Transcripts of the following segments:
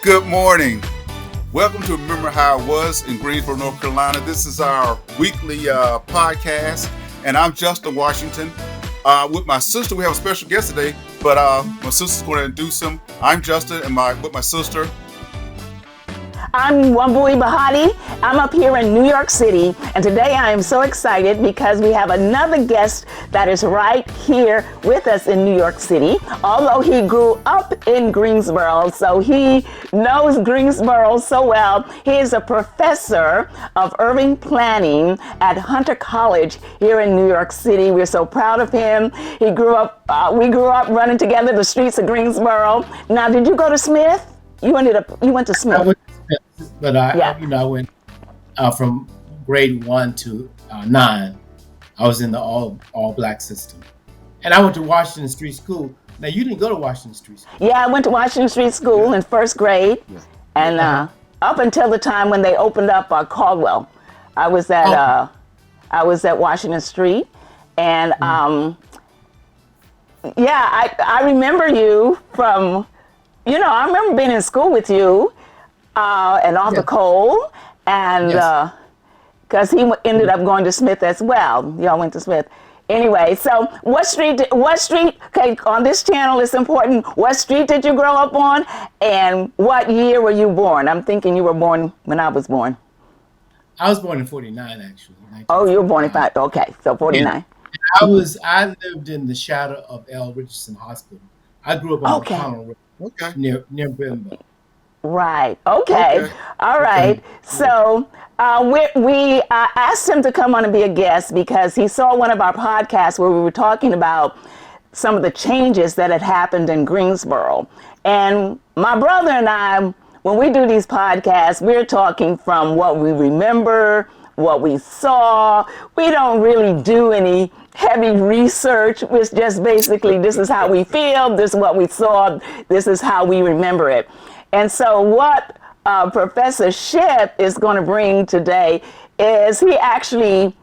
Good morning. Welcome to Remember How It Was in Greensboro, North Carolina. This is our weekly podcast, and I'm Justin Washington. With my sister, we have a special guest today, but my sister's going to introduce him. I'm Justin, and with my sister. I'm Wambui and Bahati. I'm up here in New York City, and today I am so excited because we have another guest that is right here with us in New York City. Although he grew up in Greensboro, so he knows Greensboro so well. He is a professor of urban planning at Hunter College here in New York City. We're so proud of him. We grew up running together the streets of Greensboro. Now, did you go to Smith? You went to Smith. I went to Smith, but I went from grade 1 to 9. I was in the all black system, and I went to Washington Street School. Now, you didn't go to Washington Street School. Yeah, I went to Washington Street School in first grade, and up until the time when they opened up Caldwell, I was at Washington Street, and I remember you from. I remember being in school with you and Arthur Cole, and because he ended up going to Smith as well. Y'all went to Smith. Anyway, so what street, okay, on this channel it's important, what street did you grow up on, and what year were you born? I'm thinking you were born when I was born. I was born in 49, actually. Oh, you were born in 5, okay, so 49. And I lived in the shadow of L. Richardson Hospital. I grew up on the corner road. Okay. Near Bimbo. Right. Okay. All right. So we asked him to come on and be a guest because he saw one of our podcasts where we were talking about some of the changes that had happened in Greensboro. And my brother and I, when we do these podcasts, we're talking from what we remember, what we saw. We don't really do any heavy research. It's just basically, this is how we feel, this is what we saw, this is how we remember it. And so what Professor Shipp is going to bring today is he actually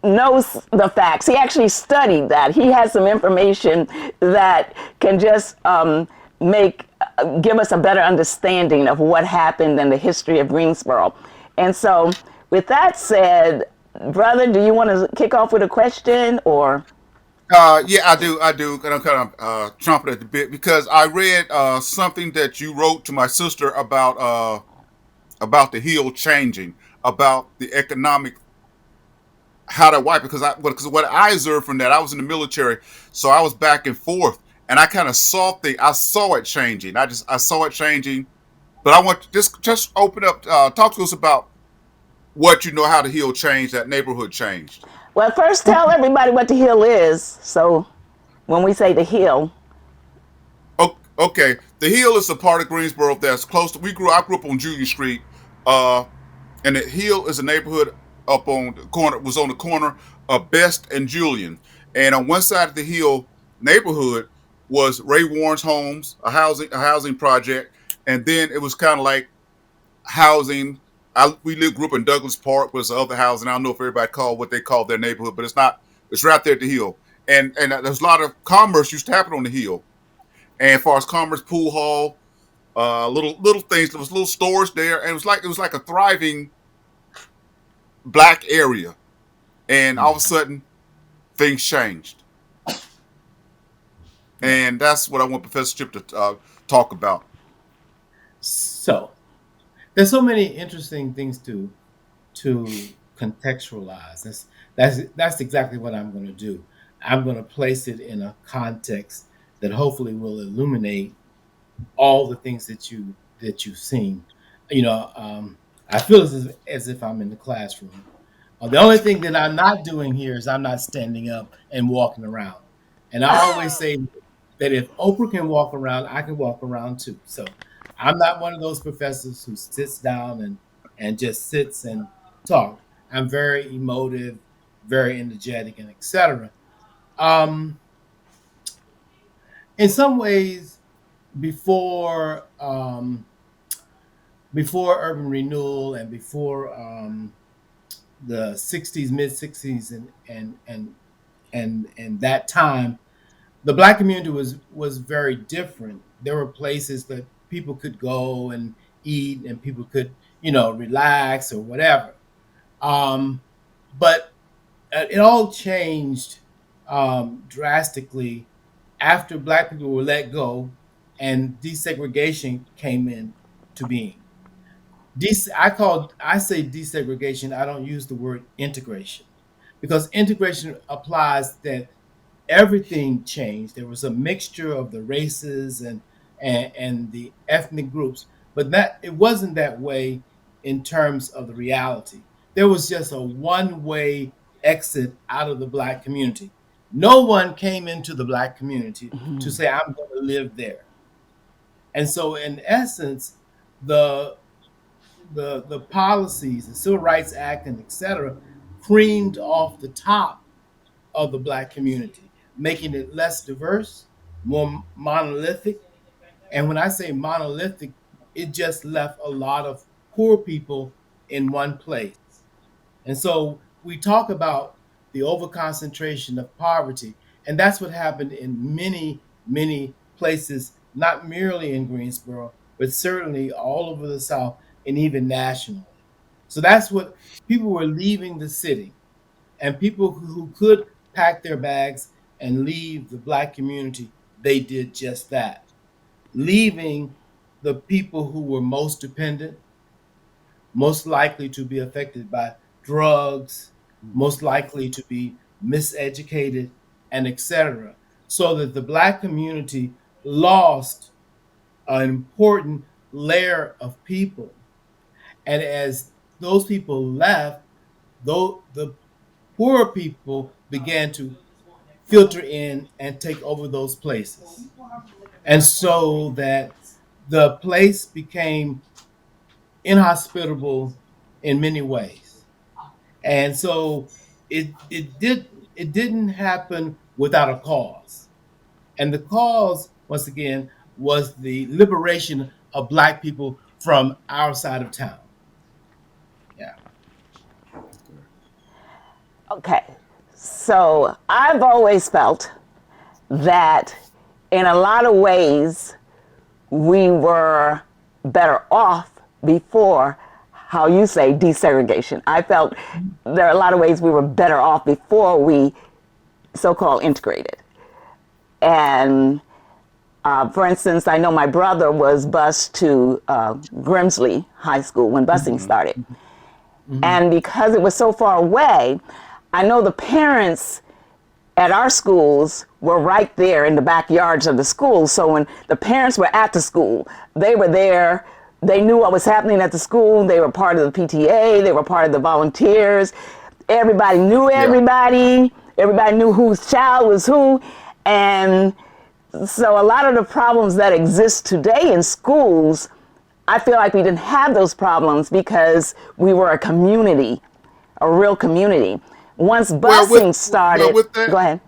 knows the facts. He actually studied that. He has some information that can just give us a better understanding of what happened in the history of Greensboro. And so with that said, brother, do you want to kick off with a question or? Yeah, I do. And I'm kind of chomping at the bit because I read something that you wrote to my sister about the Hill changing, about the economic, how to wipe it. Because what I observed from that, I was in the military, so I was back and forth, and I kind of saw it changing. I saw it changing, but I want to just open up, talk to us about what you know, how the Hill changed, that neighborhood changed. Well, first tell everybody what the Hill is. So when we say the Hill. Okay. The Hill is a part of Greensboro that's close to, I grew up on Julian Street, and the Hill is a neighborhood up on the corner of Best and Julian. And on one side of the Hill neighborhood was Ray Warren's homes, a housing project, and then it was kind of like housing. We grew up in Douglas Park, was the other housing. I don't know if everybody called what they call their neighborhood, but it's not. It's right there at the Hill, and there's a lot of commerce used to happen on the Hill. And as far as commerce, pool hall, little things. There was little stores there, and it was like a thriving black area. And all of a sudden, things changed, and that's what I want Professor Shipp to talk about. So there's so many interesting things to contextualize. That's exactly what I'm going to do. I'm going to place it in a context that hopefully will illuminate all the things that you've seen. I feel as if I'm in the classroom. The only thing that I'm not doing here is I'm not standing up and walking around. And I always say that if Oprah can walk around, I can walk around too. So I'm not one of those professors who sits down and just sits and talk. I'm very emotive, very energetic, and etc. In some ways, before urban renewal and before the 60s, mid 60s, and that time, the Black community was very different. There were places that people could go and eat and people could, relax or whatever. Um, but it all changed drastically after Black people were let go and desegregation came into being. I say desegregation. I don't use the word integration because integration applies that everything changed. There was a mixture of the races and the ethnic groups, but that it wasn't that way in terms of the reality. There was just a one-way exit out of the Black community. No one came into the Black community to say, I'm going to live there. And so in essence, the the policies, the Civil Rights Act and et cetera, creamed off the top of the Black community, making it less diverse, more monolithic. And when I say monolithic, it just left a lot of poor people in one place. And so we talk about the overconcentration of poverty, and that's what happened in many, many places, not merely in Greensboro, but certainly all over the South and even nationally. So that's what people were leaving the city, and people who could pack their bags and leave the Black community, they did just that, leaving the people who were most dependent, most likely to be affected by drugs, most likely to be miseducated, and etc. So that the Black community lost an important layer of people. And as those people left, though the poorer people began to filter in and take over those places. And so that the place became inhospitable in many ways. And so it didn't happen without a cause. And the cause, once again, was the liberation of Black people from our side of town. Yeah. Okay. So I've always felt that in a lot of ways we were better off before, how you say, desegregation. I felt there are a lot of ways we were better off before we so-called integrated. And for instance, I know my brother was bused to Grimsley High School when busing started. And because it was so far away, I know the parents at our schools were right there in the backyards of the school. So when the parents were at the school, they were there. They knew what was happening at the school. They were part of the PTA. They were part of the volunteers. Everybody knew everybody. Yeah. Everybody knew whose child was who. And so a lot of the problems that exist today in schools, I feel like we didn't have those problems because we were a community, a real community. Once busing started, with that, go ahead.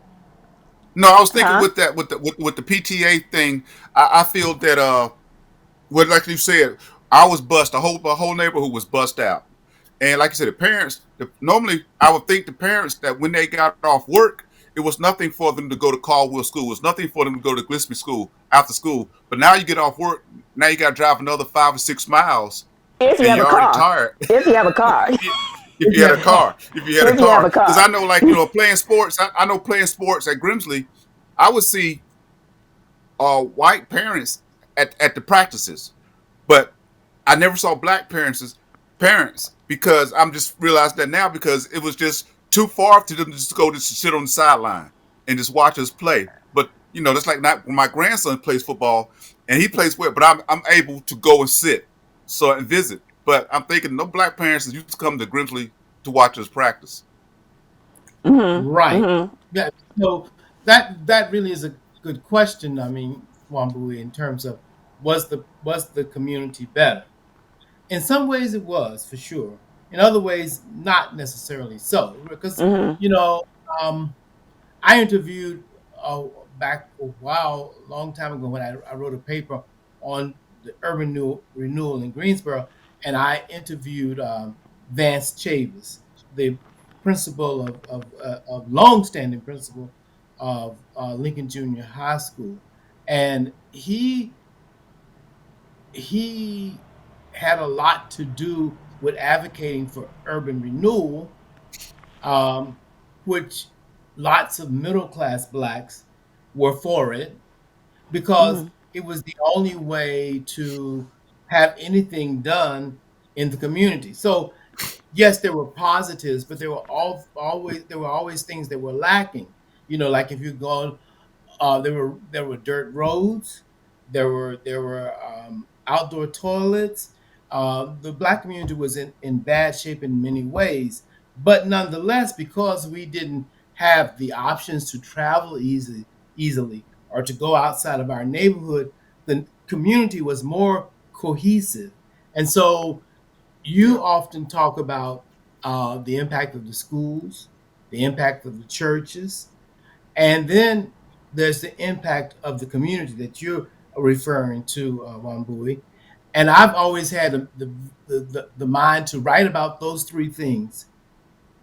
No, I was thinking with that with the PTA thing. I feel that what like you said, I was bust. A whole neighborhood was bust out, and like you said, the parents. Normally, I would think the parents that when they got off work, it was nothing for them to go to Caldwell School. It was nothing for them to go to Gillespie School after school. But now you get off work, now you got to drive another 5 or 6 miles, If you and have a you're already car. tired. If you have a car. If you had a car, if you had a If you have car, a because car. I know, like playing sports. I know playing sports at Grimsley, I would see white parents at the practices, but I never saw Black parents because I'm just realized that now because it was just too far to them to just go to sit on the sideline and just watch us play. But that's like not when my grandson plays football and he plays well, but I'm able to go and sit and visit. But I'm thinking no Black parents used to come to Grimsley to watch us practice. Right. Yeah. So that really is a good question. I mean, Wambui, in terms of was the community better? In some ways, it was for sure. In other ways, not necessarily so. Because you know, um, I interviewed uh, back a while, a long time ago, when I wrote a paper on the urban renewal in Greensboro, and I interviewed Vance Chavis, the principal of longstanding principal of Lincoln Junior High School, and he he had a lot to do with advocating for urban renewal, um, which lots of middle class blacks were for it because it was the only way to have anything done in the community. So yes, there were positives, but there were always things that were lacking. Like if you go, there were dirt roads, there were outdoor toilets. The black community was in bad shape in many ways, but nonetheless, because we didn't have the options to travel easily or to go outside of our neighborhood, the community was more cohesive. And so you Yeah. often talk about the impact of the schools, the impact of the churches, and then there's the impact of the community that you're referring to, Wambui. And I've always had the mind to write about those three things: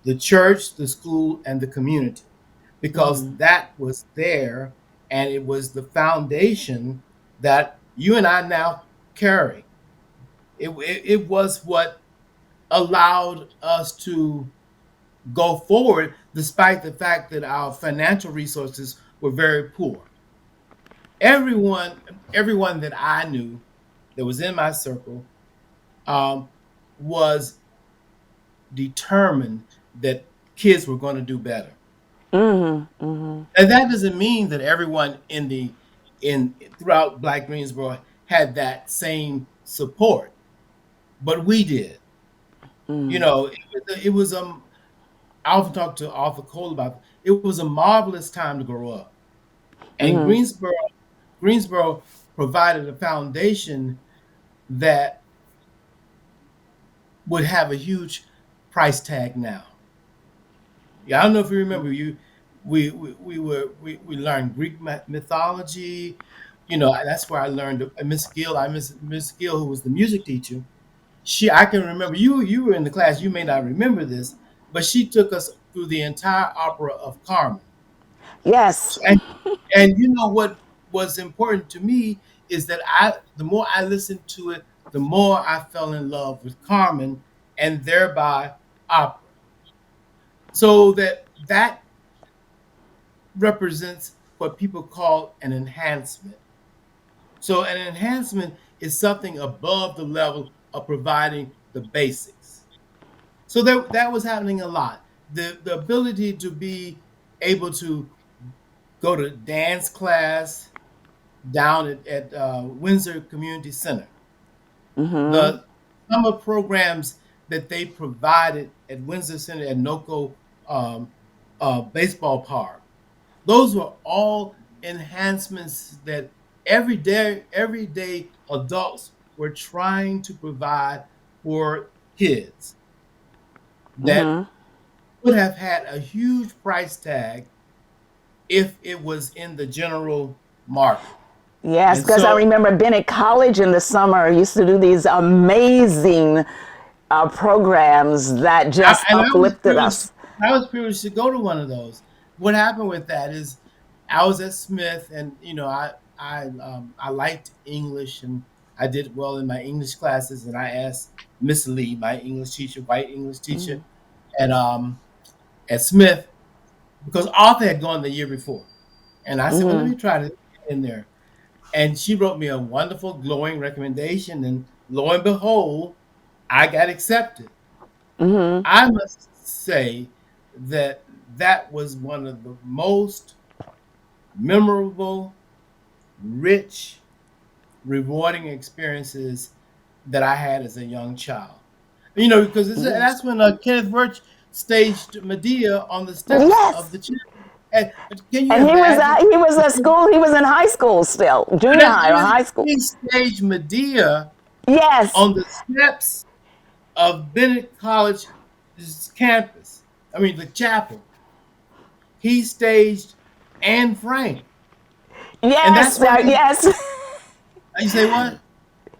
the church, the school, and the community, because that was there and it was the foundation that you and I now carry. It was what allowed us to go forward despite the fact that our financial resources were very poor. Everyone that I knew that was in my circle um, was determined that kids were going to do better. And that doesn't mean that everyone in throughout Black Greensboro had that same support, but we did. It was I often talk to Arthur Cole about it. It was a marvelous time to grow up. And Greensboro provided a foundation that would have a huge price tag now. Yeah, I don't know if you remember we learned Greek mythology. That's where I learned Miss Gill, who was the music teacher. I can remember you were in the class. You may not remember this, but she took us through the entire opera of Carmen. Yes. And and what was important to me is that the more I listened to it, the more I fell in love with Carmen and thereby opera. So that represents what people call an enhancement. So an enhancement is something above the level of providing the basics. So that was happening a lot. The ability to be able to go to dance class down at Windsor Community Center. The summer programs that they provided at Windsor Center at NOCO Baseball Park, those were all enhancements that everyday adults were trying to provide for kids that would have had a huge price tag if it was in the general market. Yes, And because I so remember being at college in the summer, used to do these amazing programs that just I was uplifted privileged. us. I was privileged to go to one of those. What happened with that is, I was at Smith, and I liked English, and I did well in my English classes. And I asked Miss Lee, my English teacher, white English teacher, at at Smith, because Arthur had gone the year before, and I said, "Well, let me try to get in there." And she wrote me a wonderful, glowing recommendation, and lo and behold, I got accepted. I must say that that was one of the most memorable, rich, rewarding experiences that I had as a young child. Because Yes. that's when Kenneth Birch staged Medea on the steps of Yes. the church. And can you And imagine? he was at school, he was in high school still, junior high or high school. He staged Medea Yes. on the steps of Bennett College campus. I mean, the chapel. He staged Anne Frank, and that's Yes. why Yes. you say what?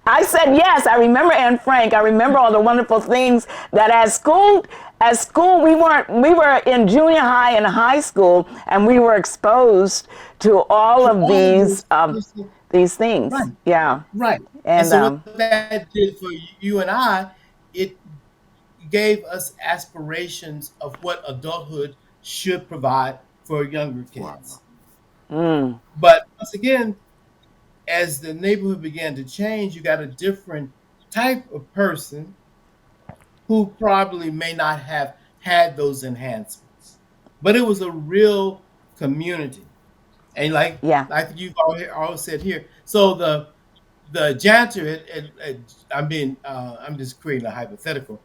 I said yes. I remember Anne Frank. I remember all the wonderful things that at school we were in junior high and high school, and we were exposed to all To of all of those. these things. Right, Yeah. right. And And so what that did for you and I, it gave us aspirations of what adulthood should provide for younger Wow. kids. But once again, as the neighborhood began to change, you got a different type of person who probably may not have had those enhancements. But it was a real community. And yeah. like you've always said here, so the janitor I'm just creating a hypothetical.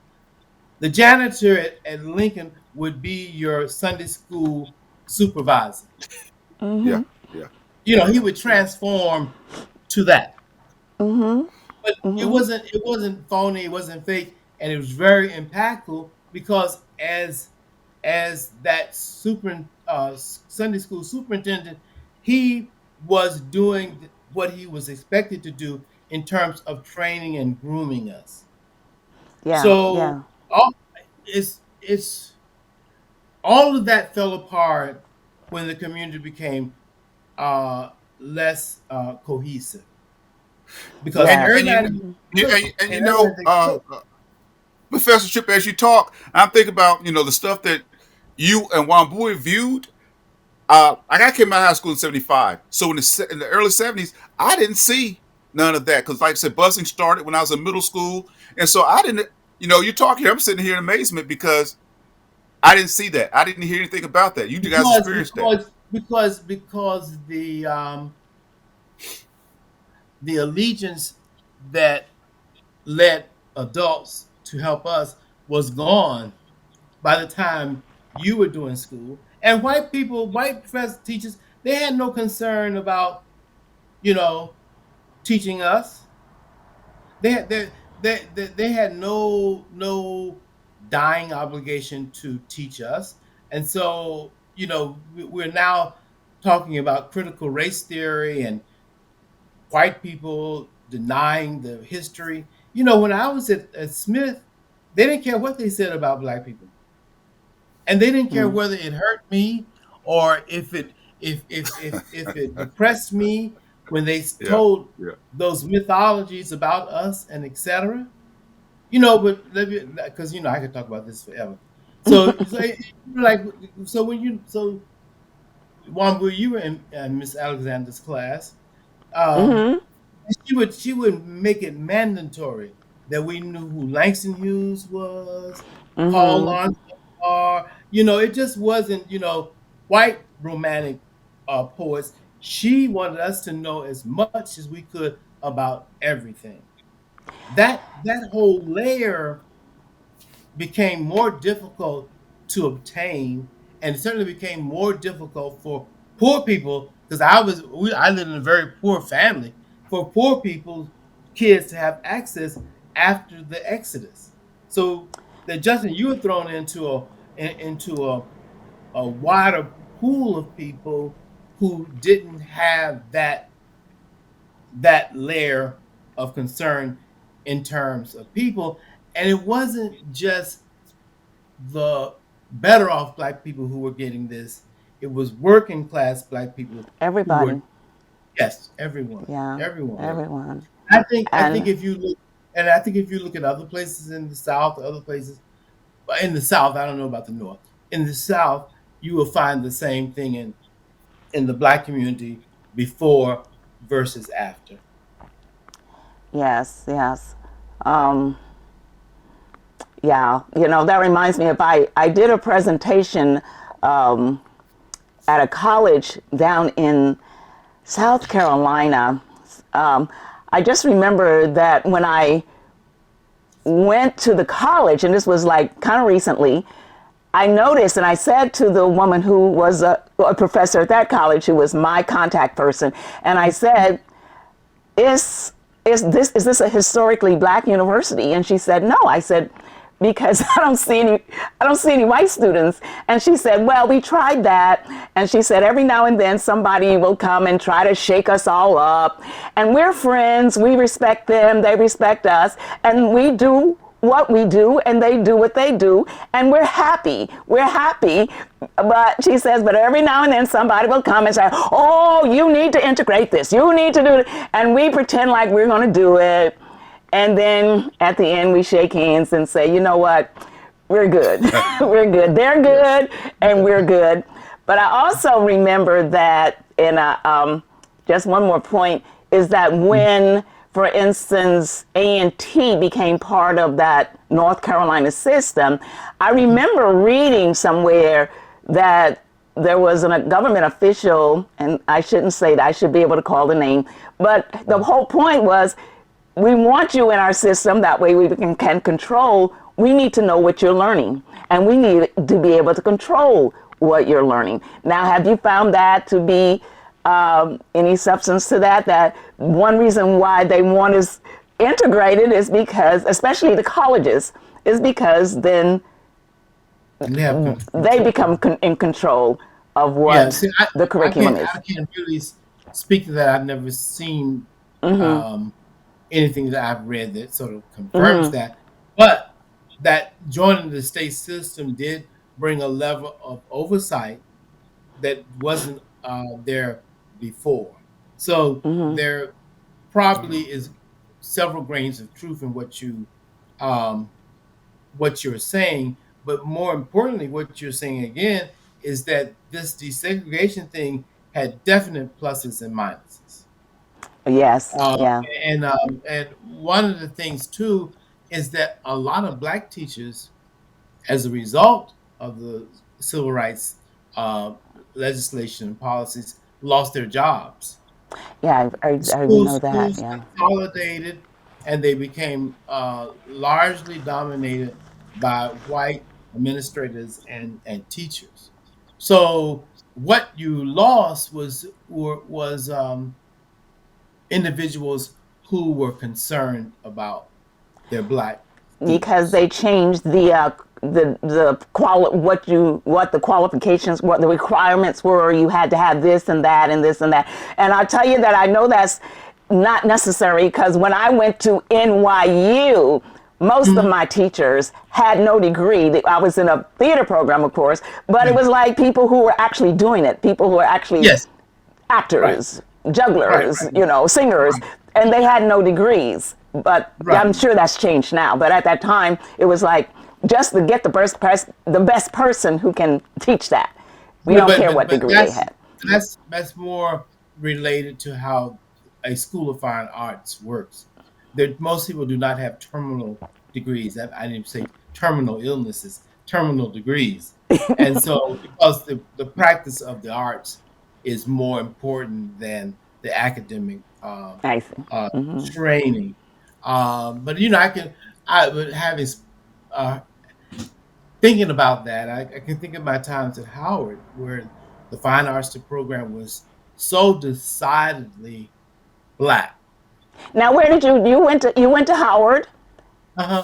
The janitor at Lincoln would be your Sunday school supervisor. Yeah, yeah, He yeah, would yeah. transform to that. But it wasn't phony, it wasn't fake, and it was very impactful because as that Sunday school superintendent, he was doing what he was expected to do in terms of training and grooming us. Yeah. So Yeah. all it's all of that fell apart when the community became less cohesive because And Yes. everybody took and and everybody they took. Professor Shipp, as you talk, I'm thinking about the stuff that you and Wambui viewed. Like I came out of high school in '75, so in the early '70s, I didn't see none of that because, like I said, busing started when I was in middle school, and so I didn't. You talk here, I'm sitting here in amazement because I didn't see that. I didn't hear anything about that. You guys because experienced that. because because the allegiance that led adults to help us was gone by the time you were doing school. And white professors, teachers, they had no concern about you know teaching us. They had no dying obligation to teach us. And so we're now talking about critical race theory and white people denying the history. When I was at Smith, they didn't care what they said about black people, and they didn't care whether it hurt me or if it depressed me when they Yeah, told yeah. those mythologies about us and etc. But because I could talk about this forever. Like so when you so Wambui, you were in Miss Alexander's class. Um, she would make it mandatory that we knew who Langston Hughes was, Paul Laurence Dunbar. It just wasn't white romantic poets. She wanted us to know as much as we could about everything. That whole layer became more difficult to obtain, and it certainly became more difficult for poor people because I lived in a very poor family. For poor people, kids to have access after the Exodus, so that Justin, you were thrown into a wider pool of people who didn't have that layer of concern in terms of people. And it wasn't just the better off black people who were getting this, it was working class black people who were, Everybody. yes, everyone, Yeah. everyone. Everyone. I think And if you look, and I think if you look at other places in the South, or other places, but in the South, I don't know about the North. In the South, you will find the same thing in the black community before versus after. yes, yes. Um, yeah, that reminds me of I did a presentation um, at a college down in South Carolina. Um, I just remember that when I went to the college, and this was like kind of recently, I noticed and I said to the woman who was a professor at that college, who was my contact person, and I said, is this a historically black university? And she said, no. I said, because I don't see any white students. And she said, well, we tried that. And she said, every now and then somebody will come and try to shake us all up. And we're friends. We respect them. They respect us. And we do what we do and they do what they do, and we're happy. We're happy. But she says, but every now and then somebody will come and say, oh, you need to integrate this. You need to do it. And we pretend like we're going to do it. And then at the end, we shake hands and say, you know what? We're good. We're good. They're good, and we're good. But I also remember that just one more point is that when, for instance, A&T became part of that North Carolina system, I remember reading somewhere that there was a government official, and I shouldn't say that, I should be able to call the name, but the whole point was, we want you in our system, that way we can control. We need to know what you're learning, and we need to be able to control what you're learning. Now, have you found that to be any substance to that? That one reason why they want us integrated is because, especially the colleges, is because then they become in control of what the curriculum is. I can't really speak to that. I've never seen anything that I've read that sort of confirms that. But that joining the state system did bring a level of oversight that wasn't there before. So there probably is several grains of truth in what you're saying, but more importantly, what you're saying again is that this desegregation thing had definite pluses and minuses. Yes, yeah. And one of the things too is that a lot of Black teachers, as a result of the civil rights legislation and policies, lost their jobs. Yeah, I know that. Schools Yeah. consolidated, and they became largely dominated by white administrators and teachers. So what you lost was individuals who were concerned about their Black Because students. they changed what the qualifications, what the requirements were. You had to have this and that and this and that. And I'll tell you that I know that's not necessary, because when I went to NYU, most of my teachers had no degree. I was in a theater program, of course, but it was like people who were actually doing it, people who were actually Yes, right, actors, jugglers, right, singers, and they had no degrees. But right. I'm sure that's changed now. But at that time, it was like just to get the best person who can teach that. We don't care what degree they had. That's more related to how a school of fine arts works. Most people do not have terminal degrees. I didn't say terminal illnesses, terminal degrees. And so, because the practice of the arts is more important than the academic I see. training. But but having thinking about that, I can think of my times at Howard, where the fine arts program was so decidedly Black. Now, where did you went to Howard, Uh-huh.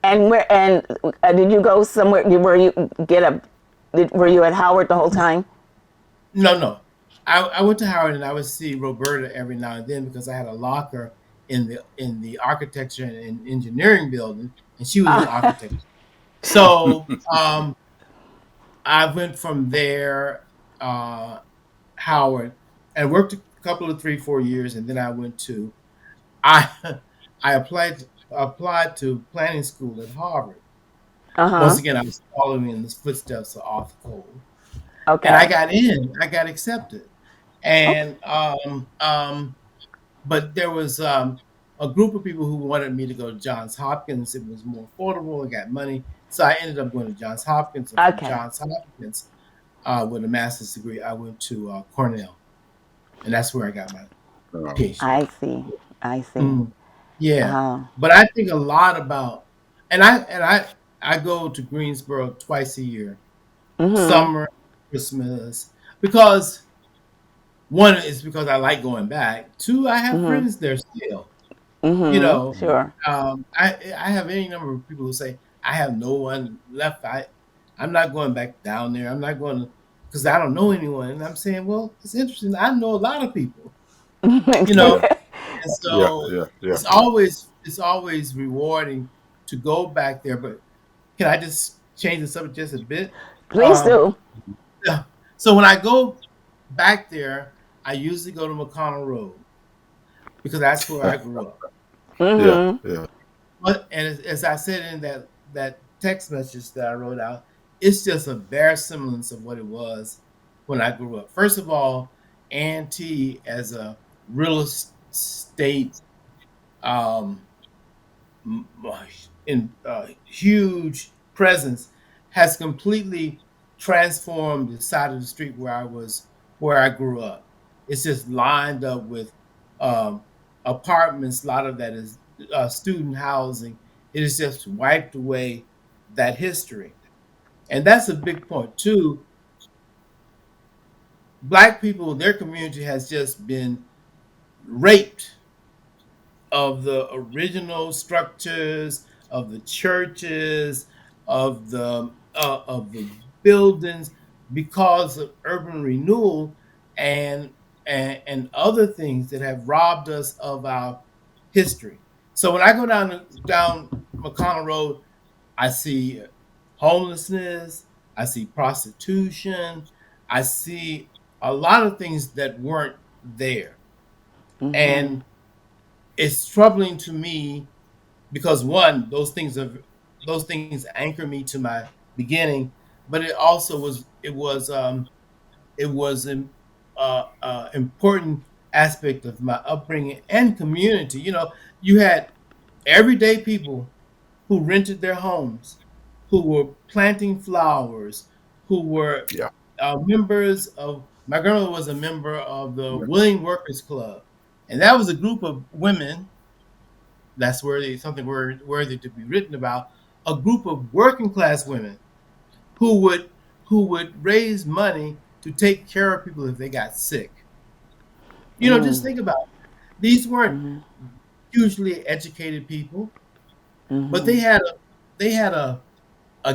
and did you go somewhere? Were you at Howard the whole time? No. I went to Howard, and I would see Roberta every now and then because I had a locker in the architecture and engineering building, and she was an architect. So I went from there, Howard, and worked a couple of 3-4 years, and then I went to I I applied to planning school at Harvard. Uh Once huh. again, I was following in the footsteps of Arthur Cole, and I Okay. got in. I got accepted, Okay. and but there was a group of people who wanted me to go to Johns Hopkins. It was more affordable. I got money, so I ended up going to Johns Hopkins. And from Okay. Johns Hopkins, with a master's degree, I went to Cornell, and that's where I got my PhD. I see. I see. Mm, yeah, Uh, but I think a lot about, and I go to Greensboro twice a year, mhm. summer, Christmas, because one is because I like going back. Two, I have Mhm. friends there still. You Mhm. know, Sure. I have any number of people who say I have no one left. I'm not going back down there. I'm not going to because I don't know anyone. And I'm saying, well, it's interesting. I know a lot of people. You know, Yeah, and yeah, so yeah, yeah, it's always rewarding to go back there. But can I just change the subject just a bit? Please Um, do. yeah. So when I go back there, I usually go to McConnell Road because that's where I grew up. Yeah, Mm-hmm. yeah, But and as I said in that text message that I wrote out, it's just a bare semblance of what it was when I grew up. First of all, A&T as a real estate um, in huge presence has completely transformed the side of the street where I grew up. It's just lined up with um, apartments. A lot of that is student housing. It has just wiped away that history, and that's a big point too. Black people, their community has just been raped of the original structures of the churches of the buildings because of urban renewal and and other things that have robbed us of our history. So when I go down McConnell Road, I see homelessness, I see prostitution, I see a lot of things that weren't there. Mm-hmm. And it's troubling to me because one, those things anchor me to my beginning, but it also it was an important aspect of my upbringing and community. You know, you had everyday people who rented their homes, who were planting flowers, who were yeah, members of. My grandmother was a member of the yeah, Willing Workers Club, and that was a group of women that's worthy something worthy to be written about. A group of working class women who would raise money to take care of people if they got sick. You know, just think about it. These weren't Mm-hmm. hugely educated people, but Mm-hmm. they had a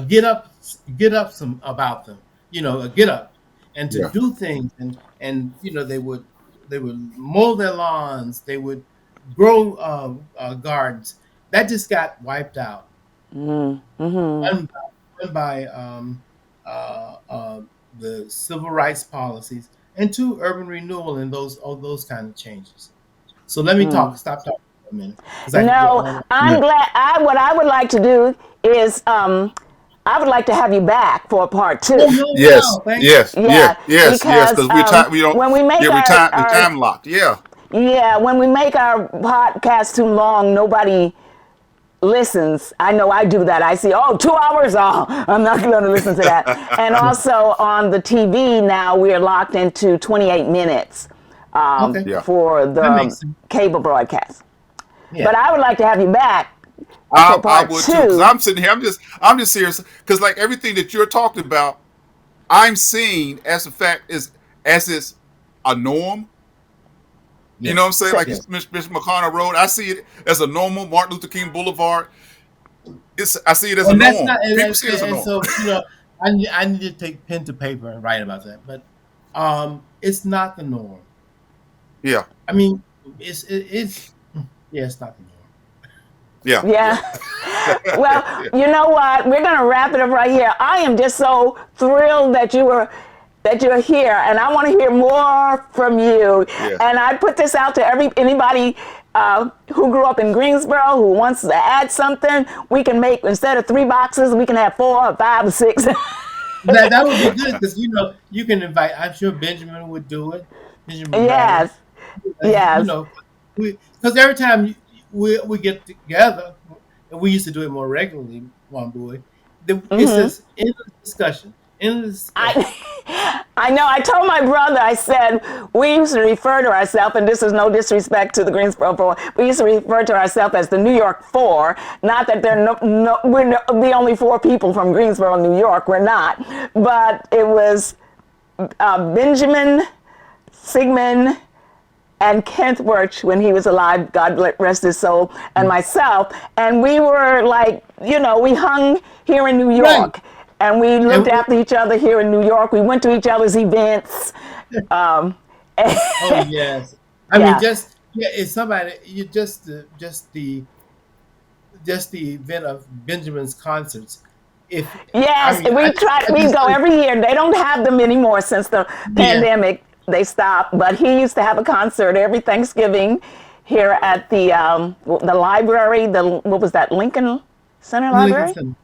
get up some about them. You know, a get up and to yeah, do things and you know they would mow their lawns, they would grow gardens. That just got wiped out. Mm-hmm. One one by uh, uh, the civil rights policies, and two, urban renewal and those all those kind of changes. So let me talk. Stop talking for a minute because I could go No, on. yeah. I'm glad. What I would like to do is I would like to have you back for part two. Oh no! Yes, Wow! Thank yes, yeah, Yeah, yes, yes. because Because we time, we don't. when we Yeah, make we our time locked. Yeah, yeah, when we make our podcast too long, nobody listens. I know I do that. I see, oh, 2 hours. Oh, I'm not going to listen to that. And you. also on the TV now, we are locked into 28 minutes Okay, yeah. for that the makes sense. cable broadcast. But Yeah. I would like to have you back for I part would too. Because two. I'm sitting here. I'm just serious. Because like everything that you're talking about, I'm seeing as a fact is as it's a norm. You know what I'm Yes. saying? Like Yes. Mr. McConnell Road, I see it as a normal. Martin Luther King Boulevard. I see it as a And that's norm. not People see it as a and norm. so you know I need to take pen to paper and write about that, but it's not the norm. Yeah, I mean, it's yeah, it's not the norm. yeah, yeah, Yeah. Well, yeah, you know what? We're going to wrap it up right here. I am just so thrilled that you're here, and I want to hear more from you. yeah. And I put this out to anybody who grew up in Greensboro who wants to add something. We can make, instead of 3 boxes, we can have 4 or 5 or 6. That would be good because you know you can invite. I'm sure Benjamin would do it. Benjamin Bradley, Yes, you yes. know, because every time we get together, and we used to do it more regularly, Wambui, it's just endless discussion, endless discussion. I I know. I told my brother. I said we used to refer to ourselves, and this is no disrespect to the Greensboro Four. We used to refer to ourselves as the New York Four. Not that they're we're the only 4 people from Greensboro, New York. We're not, but it was Benjamin, Sigmund, and Kent Wirch when he was alive, God rest his soul, and myself. And we were like, we hung here in New Right, York, and we and looked after each other here in New York. We went to each other's events. Um, oh yes, I mean yeah. just yeah, it's somebody you just the just the event of Benjamin's concerts. If I Yes, mean, we try. I We just go think, every year. They don't have them anymore since the yeah, pandemic. They stopped, but he used to have a concert every Thanksgiving here at the library. The what was that, Lincoln Center Library? Lincoln.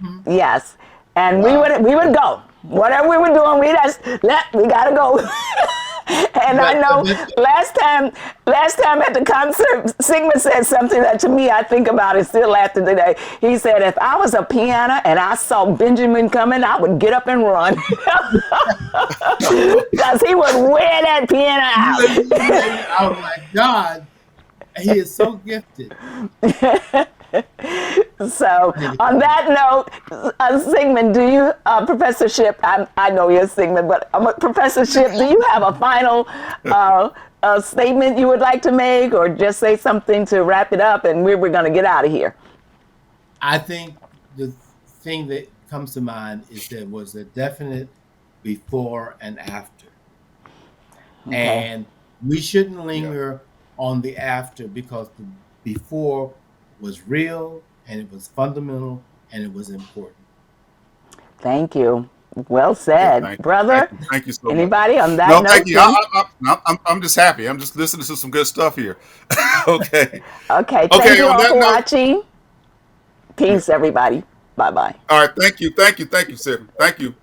Mhm. Yes, and Wow. we would go. Whatever we were doing, we gotta go. And I know But last time at the concert, Sigmund said something that to me I think about it still after today. He said, if I was a piano and I saw Benjamin coming, I would get up and run. Because he would wear that piano out. oh my God, he is so gifted. So, on that note, Sigmund, do you, Professor Shipp, I know you're Sigmund, but Professor Shipp, do you have a final statement you would like to make, or just say something to wrap it up and we're going to get out of here? I think the thing that comes to mind is there was a definite before and after. Okay. And we shouldn't linger on the after, because the before was real and it was fundamental and it was important. Thank you. Well Yeah, said, brother. thank you so much. Anybody on that No, thank note? you. I'm just happy. I'm just listening to some good stuff here. Okay. Okay. Thank Okay. you On all that for note, watching. Peace, everybody. Bye bye. all right. Thank you, Sid. Thank you.